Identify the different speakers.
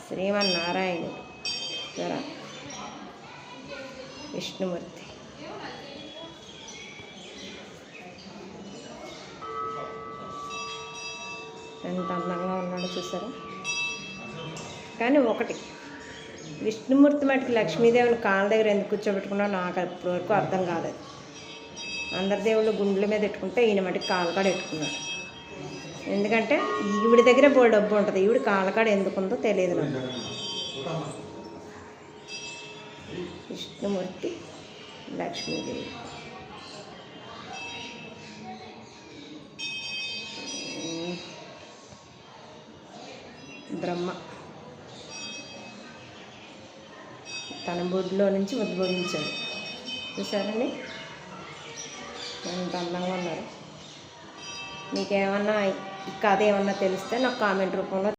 Speaker 1: శ్రీమన్నారాయణుడు విష్ణుమూర్తి. ఎంత అందంగా ఉన్నాడో చూసారా. కానీ ఒకటి, విష్ణుమూర్తి మటుకు లక్ష్మీదేవిని కాళ్ళ దగ్గర ఎందుకు కూర్చోబెట్టుకున్నావు నాకు అప్పటి వరకు అర్థం కాలేదు. అందరి దేవుళ్ళు గుండెల మీద పెట్టుకుంటే ఈయన మటుకు కాళ్ళకాడ పెట్టుకున్నాడు. ఎందుకంటే ఈవిడి దగ్గర బోల్ డబ్బు ఉంటుంది, ఈవిడ కాళ్ళకాడ ఎందుకుందో తెలియదు నాకు. విష్ణుమూర్తి, లక్ష్మీదేవి. బ్రహ్మ తన బొడ్లో నుంచి ఉద్భవించాడు. చూసారండి ఎంత అందంగా ఉన్నారు. మీకేమన్నా ఈ కథ ఏమన్నా తెలిస్తే నాకు కామెంట్ రూపంలో